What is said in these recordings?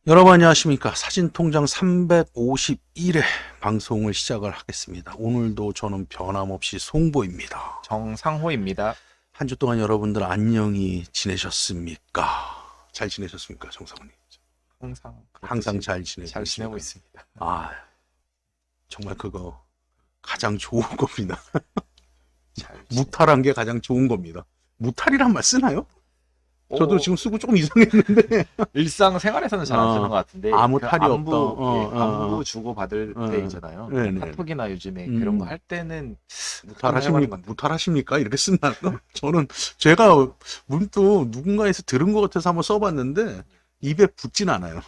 여러분 안녕하십니까. 사진통장 351회 방송을 시작을 하겠습니다. 오늘도 저는 변함없이 송보입니다. 정상호입니다. 한 주 동안 여러분들 안녕히 지내셨습니까? 잘 지내셨습니까, 정상훈님? 항상 항상 그렇듯이 잘 지내고 잘 지내고 있습니까? 있습니다. 아, 정말 그거 가장 좋은 겁니다. 잘 무탈한 게 가장 좋은 겁니다. 무탈이란 말 쓰나요? 저도 오, 지금 쓰고 조금 이상했는데. 일상생활에서는 잘 안 쓰는 것 같은데 아무 그 탈이 없다. 안부 주고 받을 때 있잖아요. 네네. 카톡이나 요즘에 그런 거 할 때는 가끔 해보는 무탈하십니까? 건데. 무탈하십니까? 이렇게 쓴다는 거? 저는 제가 문득 누군가에서 들은 것 같아서 한번 써봤는데 입에 붙진 않아요.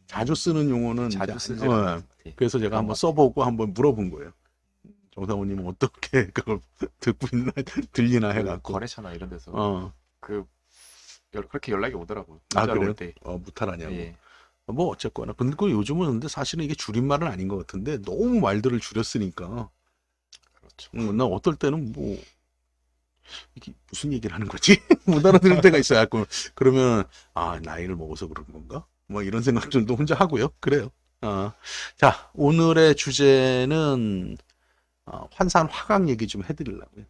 자주 쓰는 용어는 자주 이제 쓰지 안- 않는 어, 것 같아요. 그래서 제가 그런 한번 것 써보고 한번 물어본 거예요. 정사모님은 어떻게 그걸 듣고 있나 들리나 같아요. 그 해갖고. 거래처나 이런 데서 어, 그 그렇게 연락이 오더라고요. 아 문자로 그래요? 올 때. 무탈하냐고. 예. 뭐 어쨌거나. 근데 그 요즘은 근데 사실은 이게 줄임말은 아닌 것 같은데 너무 말들을 줄였으니까. 그렇죠. 나 어떨 때는 뭐 이게 무슨 얘기를 하는 거지? 못 알아들을 때가 있어요. 자꾸. 그러면 나이를 먹어서 그런 건가? 뭐 이런 생각들도 혼자 하고요. 그래요. 자, 오늘의 주제는 환산 화각 얘기 좀 해드리려고요.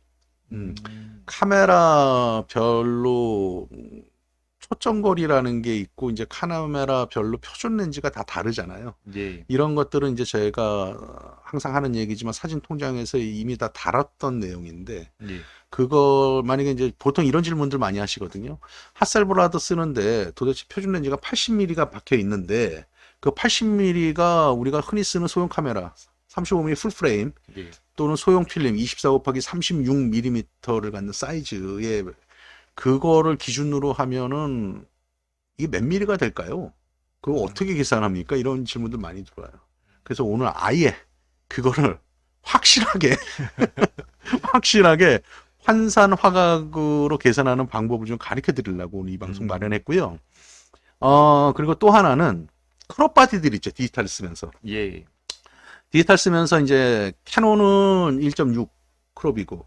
카메라 별로 초점거리라는 게 있고 이제 카메라 별로 표준 렌즈가 다 다르잖아요. 예. 이런 것들은 이제 저희가 항상 하는 얘기지만 사진 통장에서 이미 다 다뤘던 내용인데 예. 그걸 만약에 이제 보통 이런 질문들 많이 하시거든요. 핫셀브라도 쓰는데 도대체 표준 렌즈가 80mm가 박혀 있는데 그 80mm가 우리가 흔히 쓰는 소형 카메라 35mm 풀프레임 예. 또는 소형 필름 24 곱하기 36mm를 갖는 사이즈의 그거를 기준으로 하면은 이게 몇 미리가 될까요? 그거 어떻게 계산합니까? 이런 질문들 많이 들어와요. 그래서 오늘 아예 그거를 확실하게 확실하게 환산 화각으로 계산하는 방법을 좀 가르쳐 드리려고 오늘 이 방송 마련했고요. 그리고 또 하나는 크롭 바디들 있죠. 디지털 쓰면서. 예. 디지털 쓰면서 이제 캐논은 1.6 크롭이고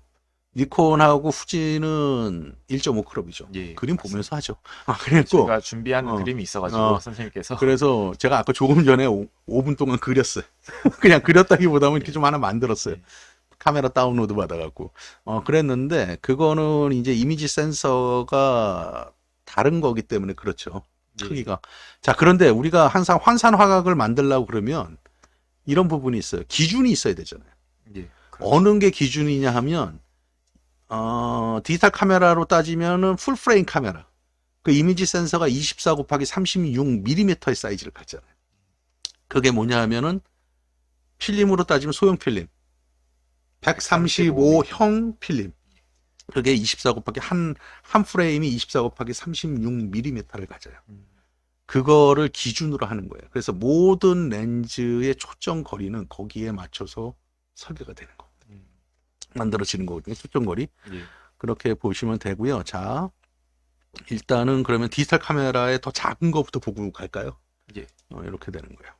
니콘하고 후지는 1.5 크롭이죠. 예. 그림 보면서 하죠. 그랬고 제가 준비한 어, 그림이 있어가지고 어, 선생님께서 그래서 제가 아까 조금 전에 5분 동안 그렸어요. 그냥 그렸다기보다는 이렇게 좀 하나 만들었어요. 예. 카메라 다운로드 받아갖고. 그랬는데, 그거는 이제 이미지 센서가 다른 거기 때문에 그렇죠. 예. 크기가. 자, 그런데 우리가 항상 환산 화각을 만들려고 그러면 이런 부분이 있어요. 기준이 있어야 되잖아요. 예. 어느 게 기준이냐 하면, 디지털 카메라로 따지면은 풀프레임 카메라. 그 이미지 센서가 24 곱하기 36mm의 사이즈를 갖잖아요. 그게 뭐냐 하면은 필름으로 따지면 소형 필름. 135형 필름. 그게 24 곱하기 한 프레임이 24 곱하기 36mm를 가져요. 그거를 기준으로 하는 거예요. 그래서 모든 렌즈의 초점 거리는 거기에 맞춰서 설계가 되는 겁니다. 만들어지는 거거든요. 초점 거리. 예. 그렇게 보시면 되고요. 자, 일단은 그러면 디지털 카메라의 더 작은 것부터 보고 갈까요? 예. 이렇게 되는 거예요.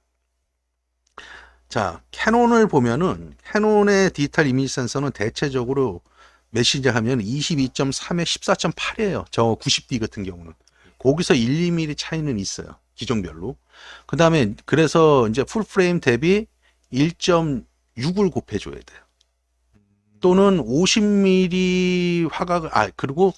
자, 캐논을 보면은 캐논의 디지털 이미지 센서는 대체적으로 메시지 하면 22.3에 14.8이에요. 저 90D 같은 경우는. 거기서 1, 2mm 차이는 있어요. 기종별로. 그 다음에 그래서 이제 풀프레임 대비 1.6을 곱해줘야 돼요. 또는 50mm 화각을, 그리고,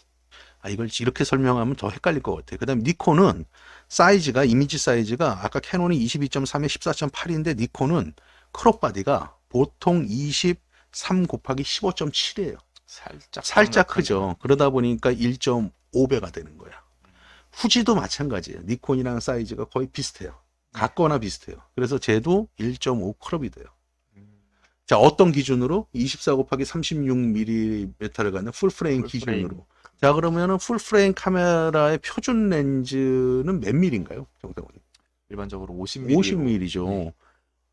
이걸 이렇게 설명하면 더 헷갈릴 것 같아요. 그 다음에 니콘은 사이즈가, 이미지 사이즈가 아까 캐논이 22.3에 14.8인데 니콘은 크롭 바디가 보통 23 곱하기 15.7이에요. 살짝 크죠. 그러다 보니까 1.5배가 되는 거야. 후지도 마찬가지예요. 니콘이랑 사이즈가 거의 비슷해요. 같거나 비슷해요. 그래서 쟤도 1.5 크롭이 돼요. 자, 어떤 기준으로? 24 곱하기 36mm를 갖는 풀프레임 기준으로. 자, 그러면은 풀프레임 카메라의 표준 렌즈는 몇 밀인가요? 정상훈님? 일반적으로 50mm. 50mm죠. 네.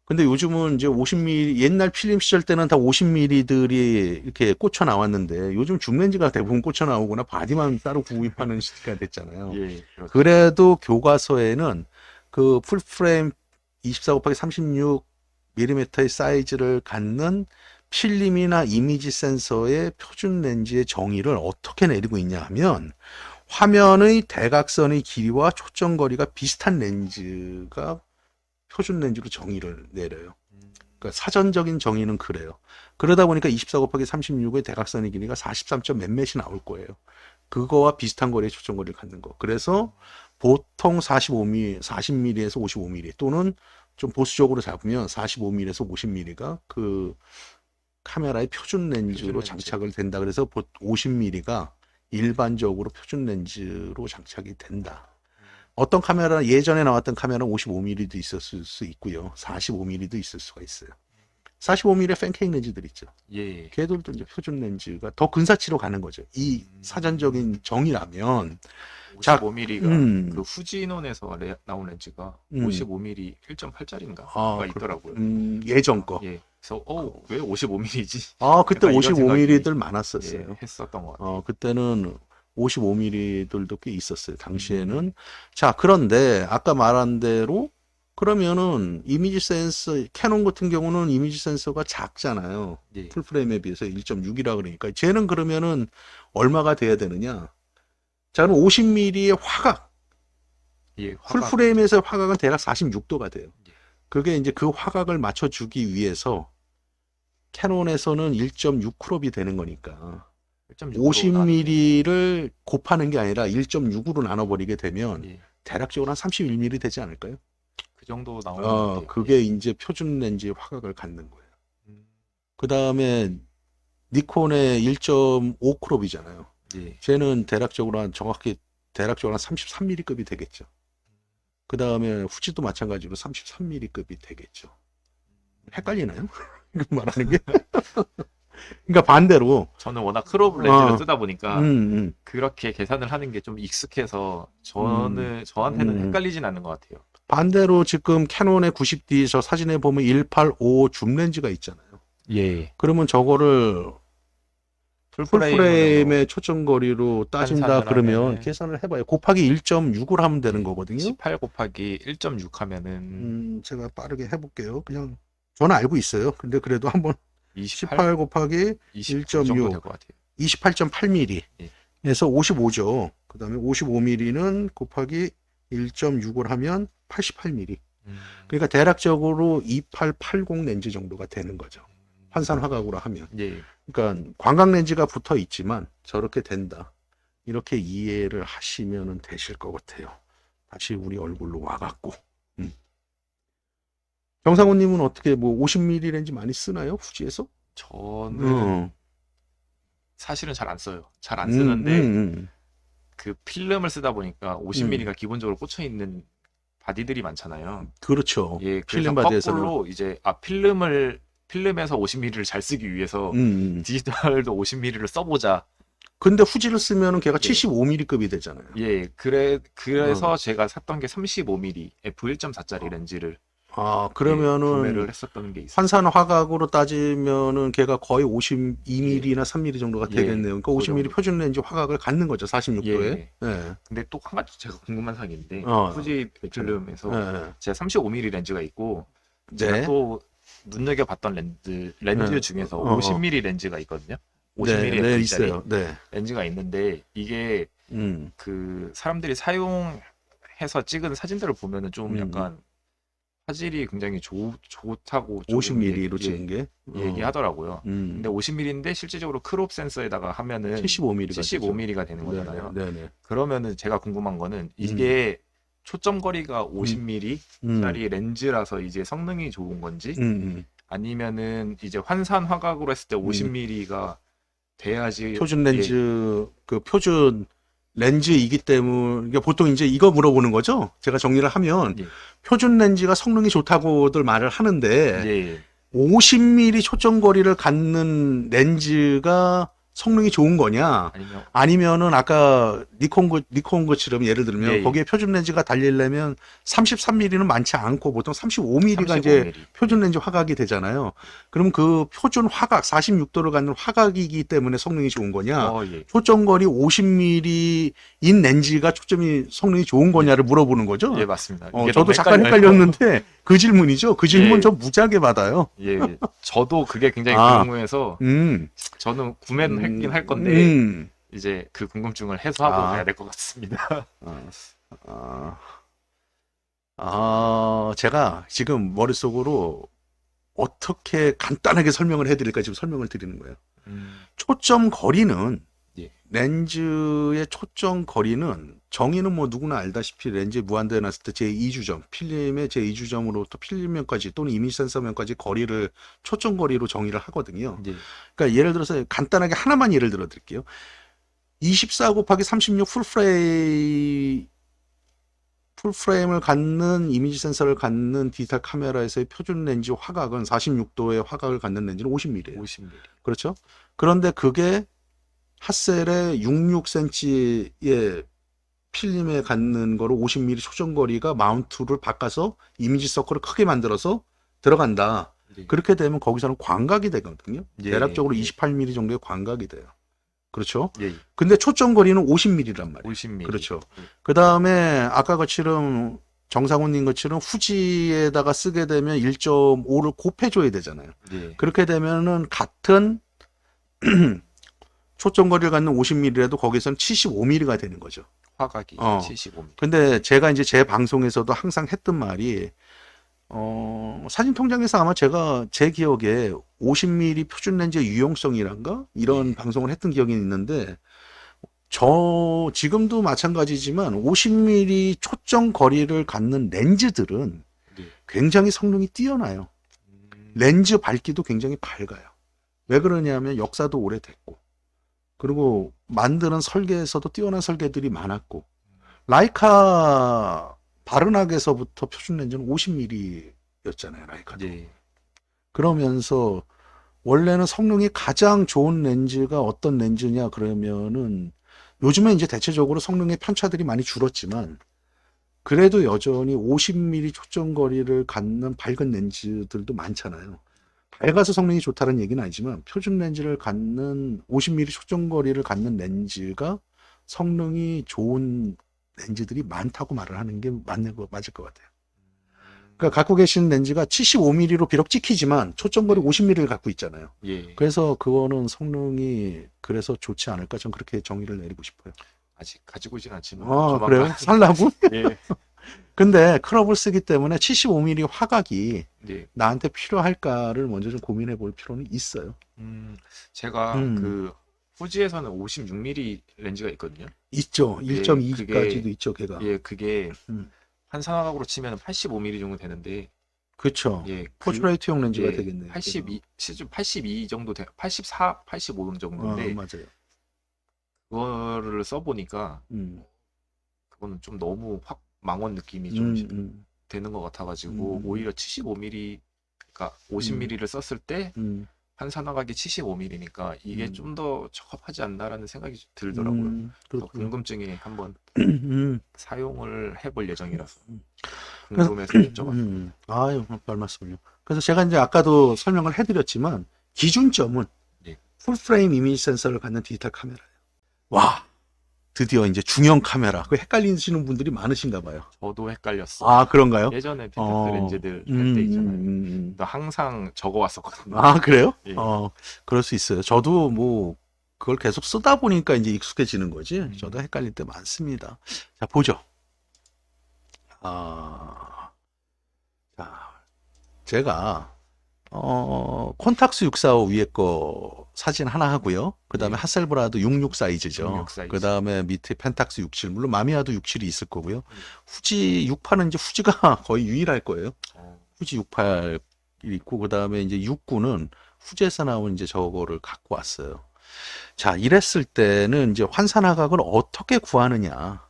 근데 요즘은 이제 50mm, 옛날 필름 시절 때는 다 50mm들이 이렇게 꽂혀 나왔는데 요즘 줌렌즈가 대부분 꽂혀 나오거나 바디만 따로 구입하는 시기가 됐잖아요. 예. 그렇죠. 그래도 교과서에는 그 풀프레임 24 곱하기 36mm의 사이즈를 갖는 필름이나 이미지 센서의 표준 렌즈의 정의를 어떻게 내리고 있냐 하면 화면의 대각선의 길이와 초점거리가 비슷한 렌즈가 표준 렌즈로 정의를 내려요. 그러니까 사전적인 정의는 그래요. 그러다 보니까 24 곱하기 36의 대각선의 길이가 43점 몇몇이 나올 거예요. 그거와 비슷한 거리의 초점거리를 갖는 거. 그래서 보통 45mm, 40mm에서 55mm 또는 좀 보수적으로 잡으면 45mm에서 50mm가 그 카메라의 표준 렌즈로 렌즈. 장착을 된다. 그래서 50mm가 일반적으로 표준 렌즈로 장착이 된다. 어떤 카메라, 예전에 나왔던 카메라는 55mm도 있었을 수 있고요. 45mm도 있을 수가 있어요. 45mm 팬케이크 렌즈들 있죠. 예. 걔들도 이제 표준 렌즈가 더 근사치로 가는 거죠. 이 사전적인 정의라면. 자, 55mm가 그 후지논에서 나온 렌즈가 음. 55mm 1.8짜리인가 아, 가 있더라고요. 예전 거. 예. 그래서 왜 55mm지? 아, 그때 약간 이런 55mm들 생각이, 많았었어요. 예, 했었던 것 같아요. 그때는 55mm들도 꽤 있었어요. 당시에는. 자, 그런데 아까 말한 대로 그러면은 이미지 센서, 캐논 같은 경우는 이미지 센서가 작잖아요. 예. 풀프레임에 비해서 1.6이라 그러니까 쟤는 그러면은 얼마가 돼야 되느냐? 자, 그럼 50mm의 화각. 예, 화각. 풀프레임에서 화각은 대략 46도가 돼요. 예. 그게 이제 그 화각을 맞춰주기 위해서 캐논에서는 1.6 크롭이 되는 거니까 50mm를 곱하는 게 아니라 1.6으로 나눠버리게 되면 예. 대략적으로 한 31mm 되지 않을까요? 그 정도 나오는 것 같아요. 그게 예. 이제 표준 렌즈의 화각을 갖는 거예요. 음, 그 다음에 니콘의 1.5 크롭이잖아요. 예. 쟤는 대략적으로 한 33mm급이 되겠죠. 그 다음에 후지도 마찬가지로 33mm급이 되겠죠. 헷갈리나요? 말하는 게? 그러니까 반대로 저는 워낙 크롭 렌즈를 쓰다 보니까 음. 그렇게 계산을 하는 게 좀 익숙해서 저한테는 헷갈리진 않는 것 같아요. 반대로 지금 캐논의 90D 저 사진에 보면 185 줌 렌즈가 있잖아요. 예. 그러면 저거를 풀프레임의 초점거리로 따진다 환산을 그러면 하면은 계산을 해봐요. 곱하기 1.6을 하면 되는 거거든요. 18 곱하기 1.6 하면은 제가 빠르게 해볼게요. 그냥 저는 알고 있어요. 근데 그래도 한번 18 곱하기 20 1.6 정도 될 것 같아요. 28.8mm에서 예. 55죠. 그 다음에 55mm는 곱하기 1.6을 하면 88mm. 그러니까 대략적으로 2880 렌즈 정도가 되는 거죠. 환산 화각으로 하면. 예. 그러니까 광각 렌즈가 붙어 있지만 저렇게 된다. 이렇게 이해를 하시면 되실 것 같아요. 다시 우리 얼굴로 와갖고. 정상훈님은 어떻게 뭐 50mm 렌즈 많이 쓰나요? 후지에서? 저는 사실은 잘 안 써요. 잘 안 쓰는데 그 필름을 쓰다 보니까 50mm가 기본적으로 꽂혀 있는 바디들이 많잖아요. 그렇죠. 예, 필름 그래서 바디에서는. 거꾸로 이제 필름에서 50mm를 잘 쓰기 위해서 디지털도 50mm를 써보자. 근데 후지를 쓰면은 걔가 예. 75mm급이 되잖아요. 예, 그래서 제가 샀던 게 35mm f1.4짜리 렌즈를 그러면은 구매를 했었던 게 있어요. 환산 화각으로 따지면은 걔가 거의 52mm나 3mm 정도가 되겠네요. 그러니까 50mm 정도. 표준 렌즈 화각을 갖는 거죠. 46도에. 예. 근데 또 한 가지 제가 궁금한 사항이 있는데 후지 필름에서 예. 제가 35mm 렌즈가 있고 네. 제가 또 눈여겨봤던 렌즈 네. 중에서 어. 50mm 렌즈가 있거든요. 50mm 네, f2짜리 있어요. 네. 렌즈가 있는데 이게 그 사람들이 사용해서 찍은 사진들을 보면은 좀 약간 화질이 굉장히 좋다고 50mm로 찍은 게 얘기하더라고요. 근데 50mm인데 실질적으로 크롭 센서에다가 하면은 75mm가 되는 거잖아요. 네네. 그러면은 제가 궁금한 거는 이게 초점거리가 50mm짜리 렌즈라서 이제 성능이 좋은 건지 아니면은 이제 환산 화각으로 했을 때 50mm가 돼야지 표준 렌즈 그 표준 렌즈이기 때문에 그러니까 보통 이제 이거 물어보는 거죠. 제가 정리를 하면 표준 렌즈가 성능이 좋다고들 말을 하는데 50mm 초점거리를 갖는 렌즈가 성능이 좋은 거냐? 아니면은 아까 니콘 것처럼 예를 들면 거기에 표준 렌즈가 달리려면 33mm는 많지 않고 보통 35mm가 이제 표준 렌즈 화각이 되잖아요. 그럼 그 표준 화각 46도를 갖는 화각이기 때문에 성능이 좋은 거냐? 초점거리 50mm인 렌즈가 초점이 성능이 좋은 거냐를 물어보는 거죠. 예, 맞습니다. 저도 잠깐 헷갈렸는데 그 질문이죠. 그 질문 저 무지하게 받아요. 예, 저도 그게 굉장히 궁금해서 저는 구매는 했긴 할 건데 이제 그 궁금증을 해소하고 아. 가야 될 것 같습니다. 제가 지금 머릿속으로 어떻게 간단하게 설명을 해드릴까 지금 설명을 드리는 거예요. 초점 거리는 예. 렌즈의 초점 거리는 정의는 뭐 누구나 알다시피 렌즈에 무한대에 놨을 때 제2주점, 필름의 제2주점으로부터 필름면까지 또는 이미지 센서면까지 거리를 초점 거리로 정의를 하거든요. 예. 그러니까 예를 들어서 간단하게 하나만 예를 들어 드릴게요. 24 곱하기 36 풀프레임을 갖는 이미지 센서를 갖는 디지털 카메라에서의 표준 렌즈 화각은 46도의 화각을 갖는 렌즈는 50mm예요. 50mm. 그렇죠? 그런데 그게 핫셀의 66cm의 필름에 갖는 거로 50mm 초점거리가 마운트를 바꿔서 이미지 서클을 크게 만들어서 들어간다. 예. 그렇게 되면 거기서는 광각이 되거든요. 예, 대략적으로 예. 28mm 정도의 광각이 돼요. 그렇죠? 예. 근데 초점거리는 50mm란 말이에요. 50mm. 그렇죠. 예. 그 다음에 아까 것처럼 정상훈님 것처럼 후지에다가 쓰게 되면 1.5를 곱해줘야 되잖아요. 예. 그렇게 되면은 같은 초점거리를 갖는 50mm라도 거기서는 75mm가 되는 거죠. 화각이 어. 75mm. 근데 제가 이제 제 방송에서도 항상 했던 말이 사진 통장에서 아마 제가 제 기억에 50mm 표준 렌즈의 유용성이란가 이런 예. 방송을 했던 기억이 있는데 지금도 마찬가지지만 50mm 초점 거리를 갖는 렌즈들은 예. 굉장히 성능이 뛰어나요. 렌즈 밝기도 굉장히 밝아요. 왜 그러냐면 역사도 오래됐고 그리고 만드는 설계에서도 뛰어난 설계들이 많았고 라이카 바르낙에서부터 표준 렌즈는 50mm였잖아요. 라이카도. 예. 그러면서 원래는 성능이 가장 좋은 렌즈가 어떤 렌즈냐 그러면은 요즘에 이제 대체적으로 성능의 편차들이 많이 줄었지만 그래도 여전히 50mm 초점거리를 갖는 밝은 렌즈들도 많잖아요. 밝아서 성능이 좋다는 얘기는 아니지만 표준 렌즈를 갖는 50mm 초점거리를 갖는 렌즈가 성능이 좋은 렌즈들이 많다고 말을 하는 게 맞을 것 같아요. 그러니까 갖고 계신 렌즈가 75mm로 비록 찍히지만 초점거리 50mm를 갖고 있잖아요. 예. 그래서 그거는 성능이 그래서 좋지 않을까 전 그렇게 정의를 내리고 싶어요. 아직 가지고 있진 않지만 그래요? 조만간. 살라고? 예. 근데 크롭을 쓰기 때문에 75mm 화각이 예. 나한테 필요할까를 먼저 좀 고민해 볼 필요는 있어요. 제가 음. 그 후지에서는 56mm 렌즈가 있거든요. 있죠. 예, 1.2까지도 있죠, 걔가. 예, 그게 음. 환산화각으로 치면 85mm 정도 되는데, 그렇죠. 예, 포트레이트용 렌즈가 예, 되겠네요. 82 정도 84, 85 정도인데 맞아요. 그거를 써보니까 음. 그거는 좀 너무 확 망원 느낌이 음, 좀 되는 것 같아가지고 오히려 75mm, 그러니까 50mm를 썼을 때 환산화각이 75mm니까 이게 좀 더 적합하지 않나라는 생각이 들더라고요. 그래서 그렇군요. 궁금증에 한번 음. 사용을 해볼 예정이라서 그래서- 궁금해서 여쭤봤어요. 아유, 별 말씀을요. 그래서 제가 이제 아까도 설명을 해드렸지만 기준점은 네. 풀프레임 이미지 센서를 갖는 디지털 카메라예요. 와, 드디어 이제 중형 카메라. 그 헷갈리시는 분들이 많으신가 봐요. 저도 헷갈렸어요. 아, 그런가요? 예전에 펜타스 어. 렌즈들 할 때 있잖아요. 음. 나 항상 적어왔었거든요. 아, 그래요? 예. 그럴 수 있어요. 저도 뭐 그걸 계속 쓰다 보니까 이제 익숙해지는 거지. 저도 헷갈릴 때 많습니다. 자, 보죠. 자, 제가 콘탁스 645 위에 거 사진 하나 하고요. 그 다음에 예. 하셀브라도 66 사이즈죠. 66 사이즈. 그 다음에 밑에 펜탁스 67, 물론 마미야도 67이 있을 거고요. 후지 68은 이제 후지가 거의 유일할 거예요. 후지 68이 있고, 그 다음에 이제 69는 후지에서 나온 이제 저거를 갖고 왔어요. 자, 이랬을 때는 이제 환산화각을 어떻게 구하느냐.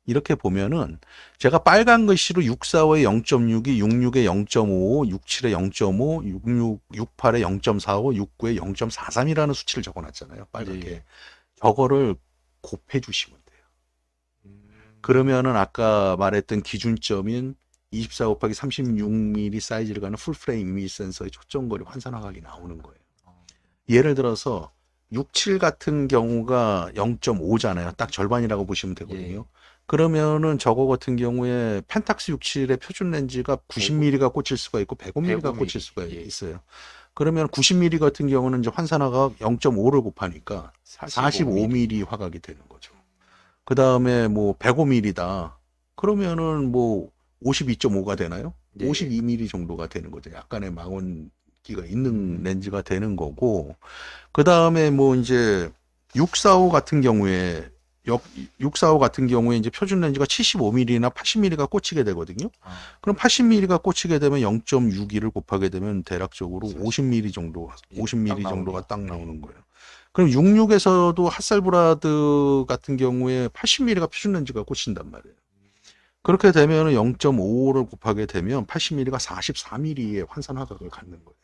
이렇게 보면은 제가 빨간 글씨로 645에 0.62, 66에 0.55, 67에 0.5, 66, 68에 0.45, 69에 0.43이라는 수치를 적어놨잖아요. 빨갛게. 예. 저거를 곱해 주시면 돼요. 그러면은 아까 말했던 기준점인 24 곱하기 36mm 사이즈를 가는 풀프레임 이미지 센서의 초점거리 환산화각이 나오는 거예요. 예를 들어서 67 같은 경우가 0.5잖아요. 딱 절반이라고 보시면 되거든요. 예. 그러면은 저거 같은 경우에 펜탁스 67의 표준 렌즈가 90mm가 꽂힐 수가 있고 105mm가 105mm. 꽂힐 수가 예. 있어요. 그러면 90mm 같은 경우는 이제 환산 화각 0.5를 곱하니까 45mm 화각이 되는 거죠. 그 다음에 뭐 105mm다. 그러면은 뭐 52.5가 되나요? 예. 52mm 정도가 되는 거죠. 약간의 망원기가 있는 렌즈가 되는 거고. 그 다음에 뭐 이제 645 같은 경우에 645 같은 경우에 이제 표준 렌즈가 75mm나 80mm가 꽂히게 되거든요. 그럼 80mm가 꽂히게 되면 0.61을 곱하게 되면 대략적으로 50mm 정도, 예, 50mm 딱 정도가 나오네요. 딱 나오는 거예요. 그럼 66에서도 핫셀브라드 같은 경우에 80mm가 표준 렌즈가 꽂힌단 말이에요. 그렇게 되면 0.55를 곱하게 되면 80mm가 44mm의 환산 화각을 갖는 거예요.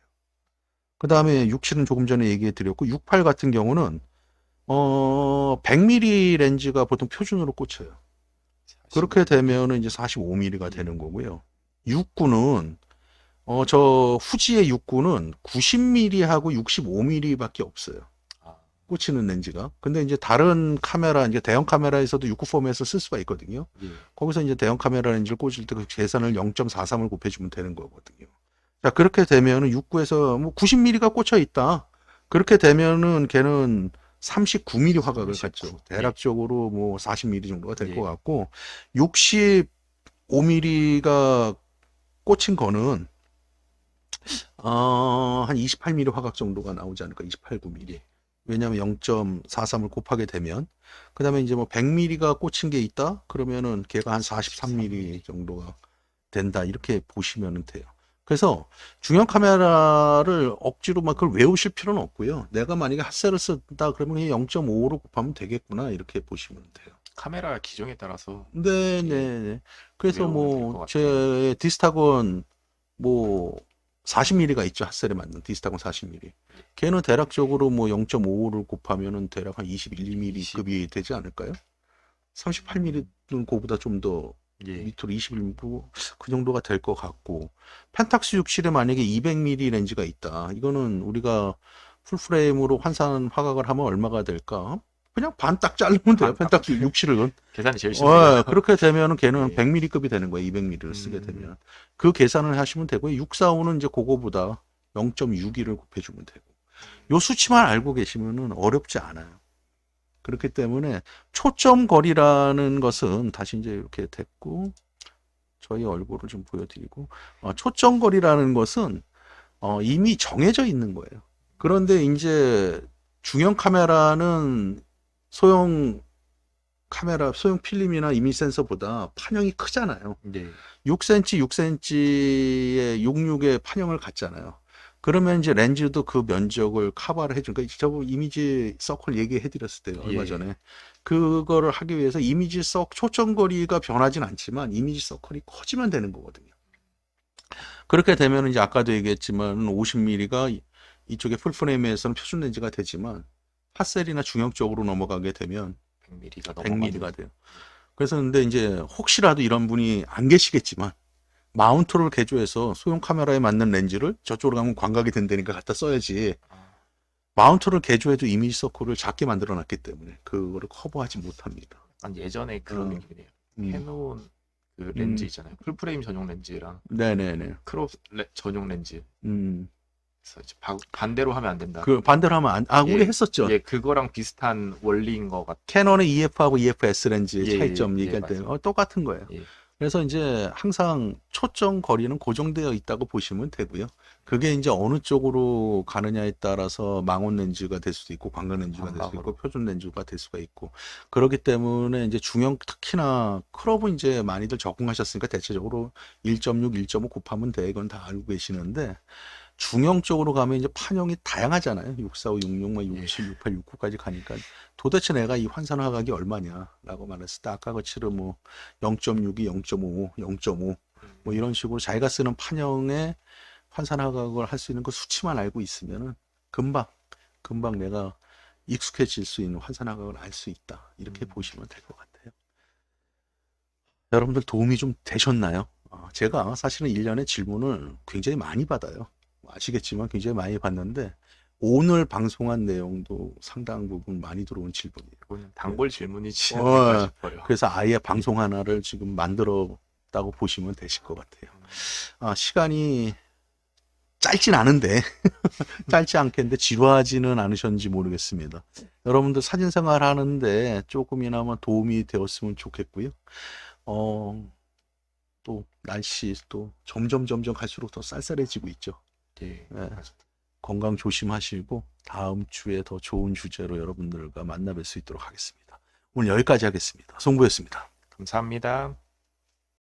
그 다음에 67은 조금 전에 얘기해 드렸고 68 같은 경우는 100mm 렌즈가 보통 표준으로 꽂혀요. 그렇게 되면은 이제 45mm가 되는 거고요. 69는 저 후지의 69는 90mm하고 65mm밖에 없어요. 아, 꽂히는 렌즈가. 근데 이제 다른 카메라, 이제 대형 카메라에서도 69 폼에서 쓸 수가 있거든요. 예. 거기서 이제 대형 카메라 렌즈를 꽂을 때 그 계산을 0.43을 곱해주면 되는 거거든요. 자, 그렇게 되면은 69에서 뭐 90mm가 꽂혀 있다. 그렇게 되면은 걔는 39mm 화각을 39. 갖죠. 대략적으로 뭐 40mm 정도가 될 예. 것 같고, 65mm가 꽂힌 거는 한 28mm 화각 정도가 나오지 않을까? 28, 9mm. 왜냐하면 0.43을 곱하게 되면 그 다음에 이제 뭐 100mm가 꽂힌 게 있다 그러면은 걔가 한 43mm 정도가 된다 이렇게 보시면 돼요. 그래서 중형 카메라를 억지로 막 그걸 외우실 필요는 없고요. 내가 만약에 핫셀을 쓴다 그러면 0.5로 곱하면 되겠구나 이렇게 보시면 돼요. 카메라 기종에 따라서 네네네. 그래서 외우면 될것 뭐 같아요. 제 디스타곤 뭐 40mm가 있죠. 핫셀에 맞는 디스타곤 40mm. 걔는 대략적으로 뭐 0.5를 곱하면은 대략 한 21mm급이 되지 않을까요? 38mm는 그거보다 좀 더 예. 밑으로 21mm 그 정도가 될 것 같고 펜탁스 67에 만약에 200mm 렌즈가 있다. 이거는 우리가 풀프레임으로 환산 화각을 하면 얼마가 될까? 그냥 반 딱 자르면 돼요. 반 딱. 펜탁스 67은. 계산이 제일 쉽네요. 그렇게 되면은 걔는 예. 100mm급이 되는 거예요. 200mm를 쓰게 되면. 그 계산을 하시면 되고요. 645는 이제 그거보다 0.61을 곱해주면 되고. 요 수치만 알고 계시면은 어렵지 않아요. 그렇기 때문에 초점 거리라는 것은 다시 이제 이렇게 됐고 저희 얼굴을 좀 보여드리고 초점 거리라는 것은 이미 정해져 있는 거예요. 그런데 이제 중형 카메라는 소형 카메라, 소형 필름이나 이미지 센서보다 판형이 크잖아요. 네. 6cm, 6cm의 66의 판형을 갖잖아요. 그러면 이제 렌즈도 그 면적을 커버를 해주니까 저 이미지 서클 얘기해 드렸을 때요. 얼마 예. 전에. 그거를 하기 위해서 이미지 초점 거리가 변하진 않지만 이미지 서클이 커지면 되는 거거든요. 그렇게 되면 이제 아까도 얘기했지만 50mm가 이쪽에 풀프레임에서는 표준 렌즈가 되지만 핫셀이나 중형 쪽으로 넘어가게 되면 100mm가 100mm가 돼요. 그래서 근데 이제 혹시라도 이런 분이 안 계시겠지만 마운트를 개조해서 소형 카메라에 맞는 렌즈를 저쪽으로 가면 광각이 된다니까 갖다 써야지. 마운트를 개조해도 이미지 서클을 작게 만들어 놨기 때문에 그거를 커버하지 못합니다. 약간 예전에 그런 느낌이네요. 음. 캐논 그 렌즈 있잖아요. 풀프레임 전용 렌즈랑 네네네. 크롭 전용 렌즈. 음. 그래서 이제 반대로 하면 안 된다. 그 반대로 하면 우리 예, 했었죠. 예, 그거랑 비슷한 원리인 것 같아요. 캐논의 EF하고 EFS 렌즈의 예, 차이점 예, 얘기할 때 맞아요. 똑같은 거예요. 예. 그래서 이제 항상 초점 거리는 고정되어 있다고 보시면 되고요. 그게 이제 어느 쪽으로 가느냐에 따라서 망원 렌즈가 될 수도 있고 광각 렌즈가 될 수도 있고 표준 렌즈가 될 수가 있고 그렇기 때문에 이제 중형 특히나 크롭은 이제 많이들 적응하셨으니까 대체적으로 1.6, 1.5 곱하면 돼. 이건 다 알고 계시는데 중형 쪽으로 가면 이제 판형이 다양하잖아요. 645, 66, 67, 68, 69까지 가니까 도대체 내가 이 환산 화각이 얼마냐라고 말했을 때 아까 그처럼 뭐 0.62, 0.5, 0.5 뭐 이런 식으로 자기가 쓰는 판형의 환산 화각을 할 수 있는 그 수치만 알고 있으면은 금방 내가 익숙해질 수 있는 환산 화각을 알 수 있다. 이렇게 보시면 될 것 같아요. 여러분들 도움이 좀 되셨나요? 제가 사실은 1년에 질문을 굉장히 많이 받아요. 아시겠지만 굉장히 많이 받는데 오늘 방송한 내용도 상당 부분 많이 들어온 질문이에요. 이거는 단골 질문이지 않을까 싶어요. 그래서 아예 방송 하나를 지금 만들었다고 보시면 되실 것 같아요. 시간이 짧진 않은데 짧지 않겠는데 지루하지는 않으셨는지 모르겠습니다. 여러분들 사진생활 하는데 조금이나마 도움이 되었으면 좋겠고요. 또 날씨 또 점점 갈수록 더 쌀쌀해지고 있죠. 예. 네. 건강 조심하시고 다음 주에 더 좋은 주제로 여러분들과 만나 뵐 수 있도록 하겠습니다. 오늘 여기까지 하겠습니다. 송구였습니다. 감사합니다.